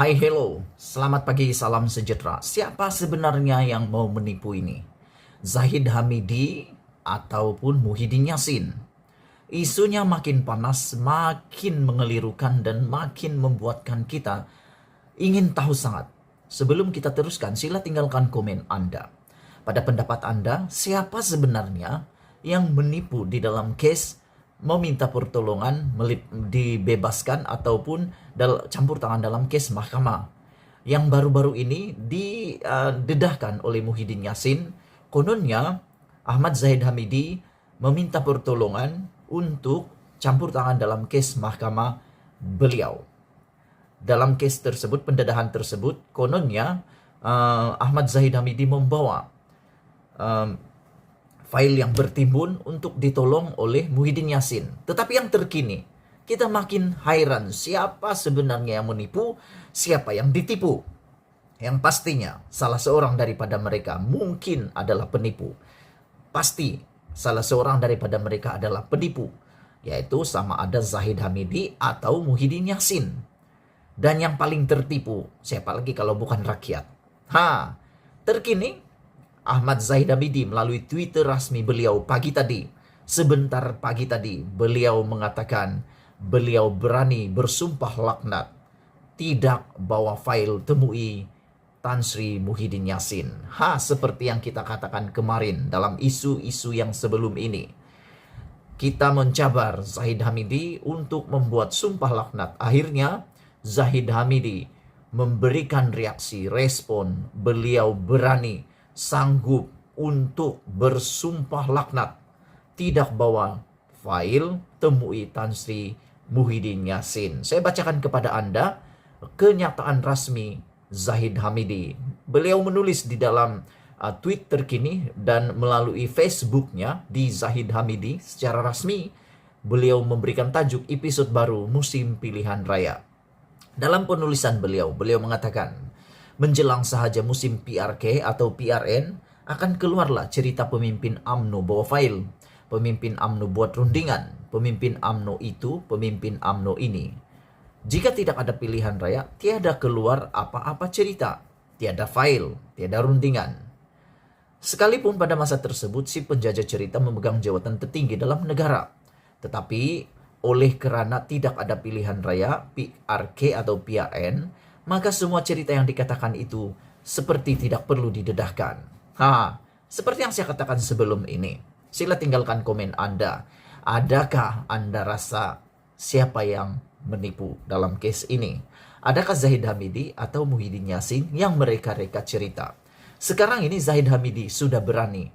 Hai, hello. Selamat pagi, salam sejahtera. Siapa sebenarnya yang mau menipu ini? Zahid Hamidi ataupun Muhyiddin Yassin? Isunya makin panas, makin mengelirukan, dan makin membuatkan kita ingin tahu sangat. Sebelum kita teruskan, sila tinggalkan komen Anda. Pada pendapat Anda, siapa sebenarnya yang menipu di dalam case meminta pertolongan, dibebaskan ataupun campur tangan dalam case mahkamah yang baru-baru ini didedahkan oleh Muhyiddin Yassin? Kononnya Ahmad Zahid Hamidi meminta pertolongan untuk campur tangan dalam case mahkamah beliau. Dalam case tersebut, pendedahan tersebut, kononnya Ahmad Zahid Hamidi membawa file yang bertimbun untuk ditolong oleh Muhyiddin Yassin. Tetapi yang terkini, kita makin hairan siapa sebenarnya yang menipu, siapa yang ditipu. Yang pastinya salah seorang daripada mereka mungkin adalah penipu. Pasti salah seorang daripada mereka adalah penipu, yaitu sama ada Zahid Hamidi atau Muhyiddin Yassin. Dan yang paling tertipu, siapa lagi kalau bukan rakyat? Terkini Ahmad Zahid Hamidi melalui Twitter resmi beliau sebentar pagi tadi, beliau mengatakan beliau berani bersumpah laknat tidak bawa file temui Tan Sri Muhyiddin Yassin. Seperti yang kita katakan kemarin dalam isu-isu yang sebelum ini. Kita mencabar Zahid Hamidi untuk membuat sumpah laknat. Akhirnya Zahid Hamidi memberikan respon. Beliau berani, sanggup untuk bersumpah laknat tidak bawa file temui Tan Sri Muhyiddin Yassin. Saya bacakan kepada Anda kenyataan resmi Zahid Hamidi. Beliau menulis di dalam tweet terkini dan melalui Facebooknya di Zahid Hamidi secara resmi, beliau memberikan tajuk episode baru musim pilihan raya. Dalam penulisan beliau mengatakan, menjelang sahaja musim PRK atau PRN, akan keluarlah cerita pemimpin UMNO bawa file. Pemimpin UMNO buat rundingan. Pemimpin UMNO itu, pemimpin UMNO ini. Jika tidak ada pilihan raya, tiada keluar apa-apa cerita. Tiada file, tiada rundingan. Sekalipun pada masa tersebut si penjajah cerita memegang jawatan tertinggi dalam negara. Tetapi oleh karena tidak ada pilihan raya, PRK atau PRN, maka semua cerita yang dikatakan itu seperti tidak perlu didedahkan. Seperti yang saya katakan sebelum ini. Sila tinggalkan komen Anda. Adakah Anda rasa siapa yang menipu dalam case ini? Adakah Zahid Hamidi atau Muhyiddin Yassin yang mereka-reka cerita? Sekarang ini Zahid Hamidi sudah berani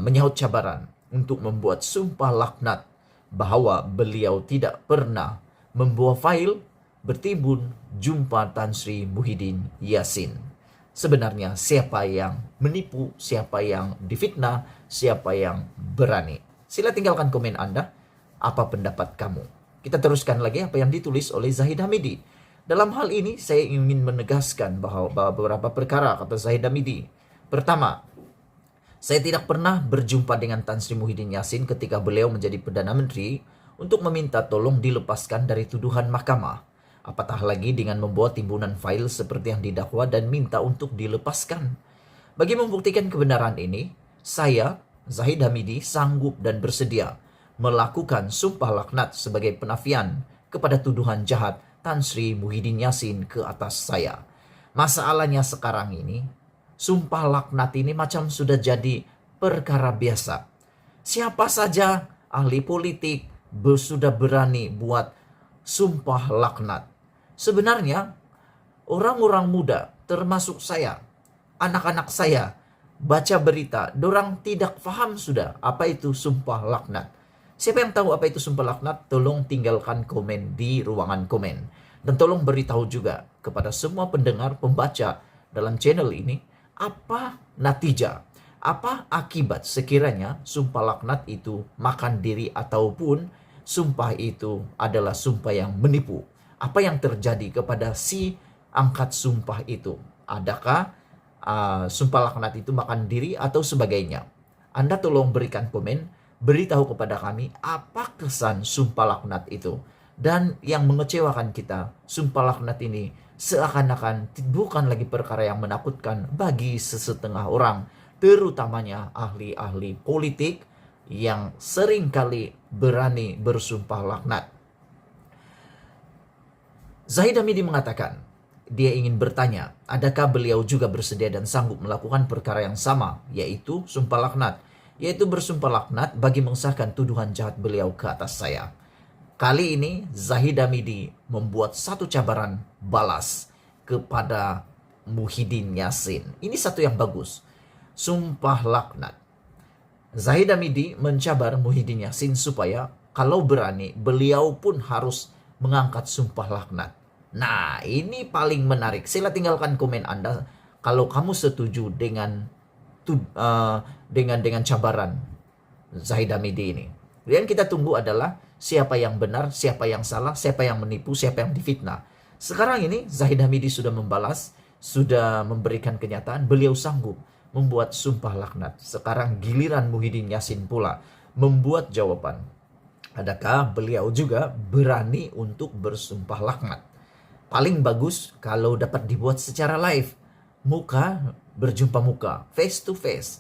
menyahut cabaran untuk membuat sumpah laknat bahwa beliau tidak pernah membawa file bertimbun jumpa Tan Sri Muhyiddin Yassin. Sebenarnya siapa yang menipu, siapa yang difitnah, siapa yang berani? Sila tinggalkan komen Anda. Apa pendapat kamu? Kita teruskan lagi apa yang ditulis oleh Zahid Hamidi. Dalam hal ini saya ingin menegaskan bahwa beberapa perkara kata Zahid Hamidi. Pertama, saya tidak pernah berjumpa dengan Tan Sri Muhyiddin Yassin ketika beliau menjadi Perdana Menteri untuk meminta tolong dilepaskan dari tuduhan mahkamah. Apatah lagi dengan membawa timbunan file seperti yang didakwa dan minta untuk dilepaskan. Bagi membuktikan kebenaran ini, saya, Zahid Hamidi, sanggup dan bersedia melakukan sumpah laknat sebagai penafian kepada tuduhan jahat Tan Sri Muhyiddin Yassin ke atas saya. Masalahnya sekarang ini, sumpah laknat ini macam sudah jadi perkara biasa. Siapa saja ahli politik sudah berani buat sumpah laknat. Sebenarnya orang-orang muda termasuk saya, anak-anak saya, baca berita, dorang tidak paham sudah apa itu sumpah laknat. Siapa yang tahu apa itu sumpah laknat? Tolong tinggalkan komen di ruangan komen. Dan tolong beritahu juga kepada semua pendengar, pembaca dalam channel ini, apa natijah, apa akibat sekiranya sumpah laknat itu makan diri ataupun sumpah itu adalah sumpah yang menipu. Apa yang terjadi kepada si angkat sumpah itu? Adakah sumpah laknat itu makan diri atau sebagainya? Anda tolong berikan komen, beritahu kepada kami apa kesan sumpah laknat itu. Dan yang mengecewakan kita, sumpah laknat ini seakan-akan bukan lagi perkara yang menakutkan bagi sesetengah orang, terutamanya ahli-ahli politik yang seringkali berani bersumpah laknat. Zahid Hamidi mengatakan, dia ingin bertanya, adakah beliau juga bersedia dan sanggup melakukan perkara yang sama, yaitu sumpah laknat, yaitu bersumpah laknat bagi mengesahkan tuduhan jahat beliau ke atas saya. Kali ini Zahid Hamidi membuat satu cabaran balas kepada Muhyiddin Yassin. Ini satu yang bagus. Sumpah laknat. Zahid Hamidi mencabar Muhyiddin Yassin supaya kalau berani beliau pun harus mengangkat sumpah laknat. Nah, ini paling menarik. Sila tinggalkan komen Anda kalau kamu setuju dengan cabaran Zahid Hamidi ini. Dan kita tunggu adalah siapa yang benar, siapa yang salah, siapa yang menipu, siapa yang difitnah. Sekarang ini Zahid Hamidi sudah membalas, sudah memberikan kenyataan beliau sanggup membuat sumpah laknat. Sekarang giliran Muhyiddin Yassin pula membuat jawaban. Adakah beliau juga berani untuk bersumpah laknat? Paling bagus kalau dapat dibuat secara live. Muka berjumpa muka, face to face.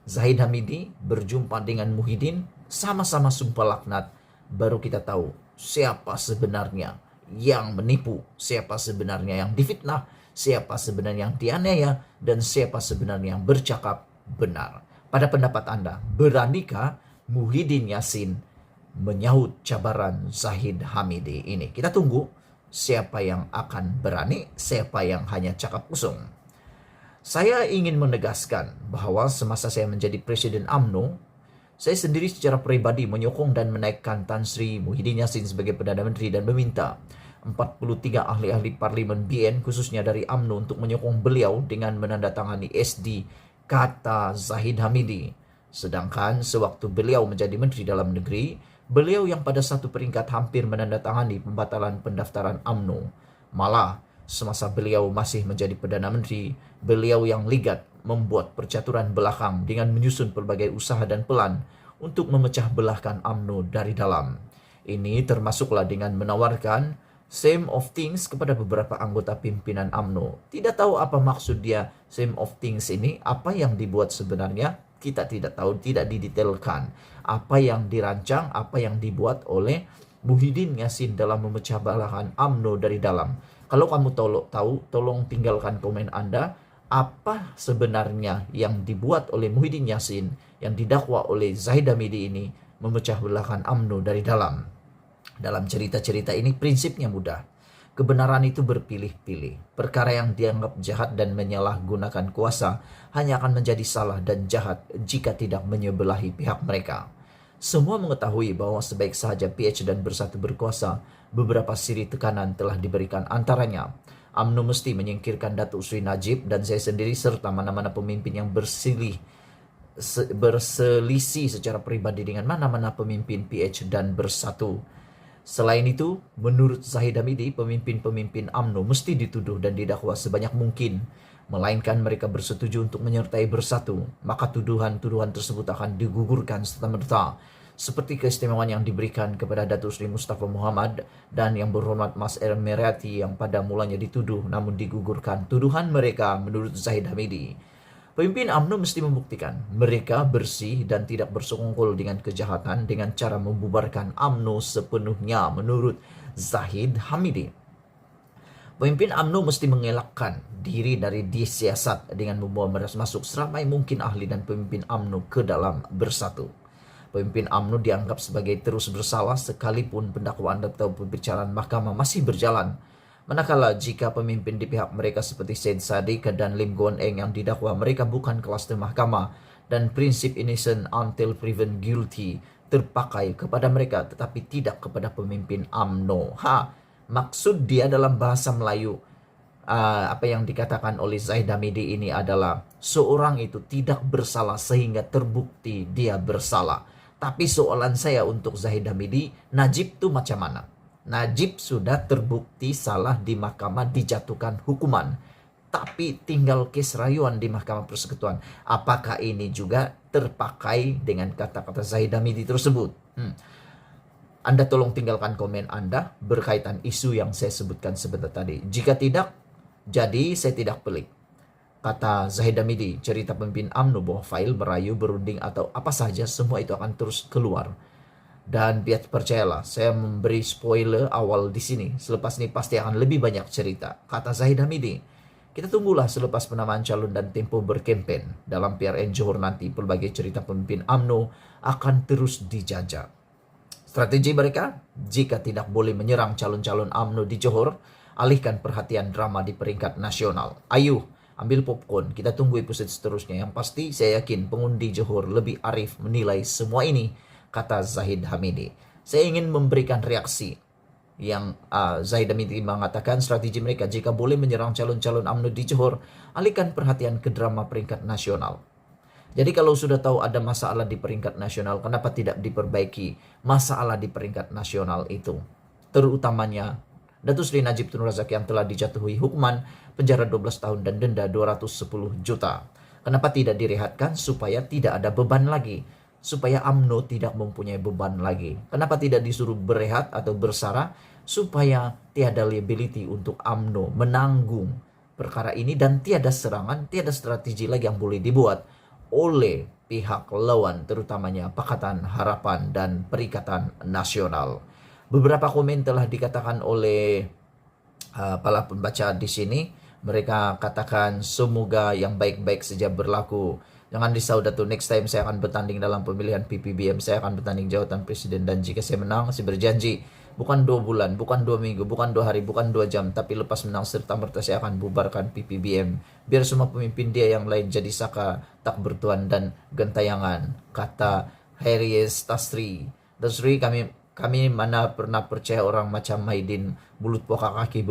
Zahid Hamidi berjumpa dengan Muhyiddin, sama-sama sumpah laknat. Baru kita tahu siapa sebenarnya yang menipu, siapa sebenarnya yang difitnah, siapa sebenarnya yang dianiaya, dan siapa sebenarnya yang bercakap benar. Pada pendapat Anda, beranikah Muhyiddin Yassin menyahut cabaran Zahid Hamidi ini? Kita tunggu siapa yang akan berani, siapa yang hanya cakap kosong. Saya ingin menegaskan bahwa semasa saya menjadi Presiden UMNO, saya sendiri secara pribadi menyokong dan menaikkan Tan Sri Muhyiddin Yassin sebagai Perdana Menteri dan meminta 43 ahli-ahli parlimen BN khususnya dari UMNO untuk menyokong beliau dengan menandatangani SD kata Zahid Hamidi. Sedangkan sewaktu beliau menjadi Menteri Dalam Negeri, beliau yang pada satu peringkat hampir menandatangani pembatalan pendaftaran UMNO. Malah semasa beliau masih menjadi Perdana Menteri, beliau yang ligat membuat percaturan belakang dengan menyusun berbagai usaha dan pelan untuk memecah belahkan UMNO dari dalam. Ini termasuklah dengan menawarkan same of things kepada beberapa anggota pimpinan UMNO. Tidak tahu apa maksud dia same of things ini, apa yang dibuat sebenarnya, kita tidak tahu, tidak didetailkan. Apa yang dirancang, apa yang dibuat oleh Muhyiddin Yassin dalam memecah belahkan UMNO dari dalam. Kalau kamu tahu, tolong tinggalkan komen Anda. Apa sebenarnya yang dibuat oleh Muhyiddin Yassin, yang didakwa oleh Zahid Hamidi ini memecah belahkan UMNO dari dalam. Dalam cerita-cerita ini prinsipnya mudah. Kebenaran itu berpilih-pilih. Perkara yang dianggap jahat dan menyalahgunakan kuasa hanya akan menjadi salah dan jahat jika tidak menyebelahi pihak mereka. Semua mengetahui bahwa sebaik sahaja PH dan Bersatu berkuasa, beberapa siri tekanan telah diberikan, antaranya UMNO mesti menyingkirkan Datuk Sri Najib dan saya sendiri serta mana-mana pemimpin yang berselisih secara pribadi dengan mana-mana pemimpin PH dan Bersatu. Selain itu, menurut Zahid Hamidi, pemimpin-pemimpin UMNO mesti dituduh dan didakwa sebanyak mungkin, melainkan mereka bersetuju untuk menyertai Bersatu, maka tuduhan-tuduhan tersebut akan digugurkan serta-merta, seperti keistimewaan yang diberikan kepada Datuk Sri Mustafa Muhammad dan yang berhormat Mas Ermerati yang pada mulanya dituduh namun digugurkan tuduhan mereka menurut Zahid Hamidi. Pemimpin UMNO mesti membuktikan mereka bersih dan tidak bersekongkol dengan kejahatan dengan cara membubarkan UMNO sepenuhnya menurut Zahid Hamidi. Pemimpin UMNO mesti mengelakkan diri dari disiasat dengan membawa masuk seramai mungkin ahli dan pemimpin UMNO ke dalam Bersatu. Pemimpin UMNO dianggap sebagai terus bersalah sekalipun pendakwaan atau pembicaraan mahkamah masih berjalan. Manakala jika pemimpin di pihak mereka seperti Syed Saddiq dan Lim Guan Eng yang didakwa mereka bukan kelas mahkamah dan prinsip innocent until proven guilty terpakai kepada mereka tetapi tidak kepada pemimpin UMNO. Maksud dia dalam bahasa Melayu apa yang dikatakan oleh Zahid Hamidi ini adalah seorang itu tidak bersalah sehingga terbukti dia bersalah. Tapi soalan saya untuk Zahid Hamidi, Najib itu macam mana? Najib sudah terbukti salah di mahkamah, dijatuhkan hukuman. Tapi tinggal kes rayuan di Mahkamah Persekutuan. Apakah ini juga terpakai dengan kata-kata Zahid Hamidi tersebut? Anda tolong tinggalkan komen Anda berkaitan isu yang saya sebutkan sebentar tadi. Jika tidak, jadi saya tidak pelik. Kata Zahid Hamidi, cerita pemimpin UMNO bahwa file, merayu, berunding, atau apa saja, semua itu akan terus keluar. Dan biar percayalah, saya memberi spoiler awal di sini. Selepas ini pasti akan lebih banyak cerita. Kata Zahid Hamidi, kita tunggulah selepas penamaan calon dan tempo berkempen. Dalam PRN Johor nanti, berbagai cerita pemimpin UMNO akan terus dijajah. Strategi mereka, jika tidak boleh menyerang calon-calon UMNO di Johor, alihkan perhatian drama di peringkat nasional. Ayo, ambil popcorn, kita tunggu episode seterusnya. Yang pasti, saya yakin pengundi Johor lebih arif menilai semua ini, kata Zahid Hamidi. Saya ingin memberikan reaksi yang Zahid Hamidi mengatakan strategi mereka, jika boleh menyerang calon-calon UMNO di Johor, alihkan perhatian ke drama peringkat nasional. Jadi kalau sudah tahu ada masalah di peringkat nasional, kenapa tidak diperbaiki masalah di peringkat nasional itu? Terutamanya Datuk Seri Najib Tun Razak yang telah dijatuhi hukuman penjara 12 tahun dan denda 210 juta. Kenapa tidak direhatkan supaya tidak ada beban lagi? Supaya UMNO tidak mempunyai beban lagi. Kenapa tidak disuruh berehat atau bersara supaya tiada liability untuk UMNO menanggung perkara ini dan tiada serangan, tiada strategi lagi yang boleh dibuat oleh pihak lawan, terutamanya Pakatan Harapan dan Perikatan Nasional. Beberapa komen telah dikatakan oleh para pembaca di sini. Mereka katakan semoga yang baik-baik saja berlaku. Jangan risau Datuk, next time saya akan bertanding dalam pemilihan PPBM, saya akan bertanding jawatan presiden, dan jika saya menang, saya berjanji bukan 2 bulan, bukan 2 minggu, bukan 2 hari, bukan 2 jam, tapi lepas menang serta-merta saya akan bubarkan PPBM. Biar semua pemimpin dia yang lain jadi saka, tak bertuan dan gentayangan, kata Haries Tasri. Tasri, kami mana pernah percaya orang macam Maidin, mulut pokak kaki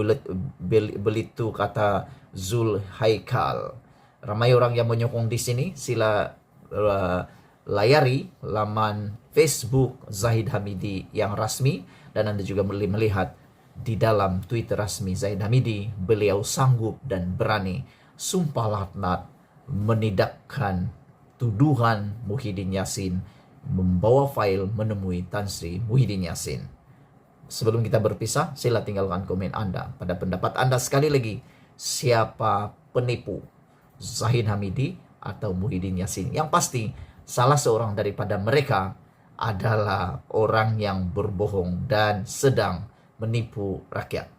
belit tu, kata Zul Haikal. Ramai orang yang menyokong di sini. Sila layari laman Facebook Zahid Hamidi yang rasmi, dan Anda juga boleh melihat di dalam Twitter rasmi Zahid Hamidi. Beliau sanggup dan berani sumpah laknat menidakkan tuduhan Muhyiddin Yassin membawa file menemui Tan Sri Muhyiddin Yassin. Sebelum kita berpisah, sila tinggalkan komen Anda. Pada pendapat Anda, sekali lagi, siapa penipu, Zahid Hamidi atau Muhyiddin Yassin? Yang pasti, salah seorang daripada mereka adalah orang yang berbohong dan sedang menipu rakyat.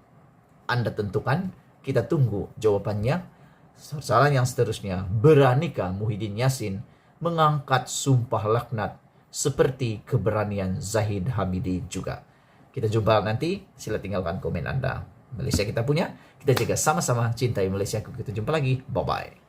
Anda tentukan, kita tunggu jawabannya. Soalan yang seterusnya, beranikah Muhyiddin Yassin mengangkat sumpah laknat seperti keberanian Zahid Hamidi juga? Kita jumpa nanti, sila tinggalkan komen Anda. Malaysia kita punya, kita jaga sama-sama cintai Malaysia. Kita jumpa lagi, bye-bye.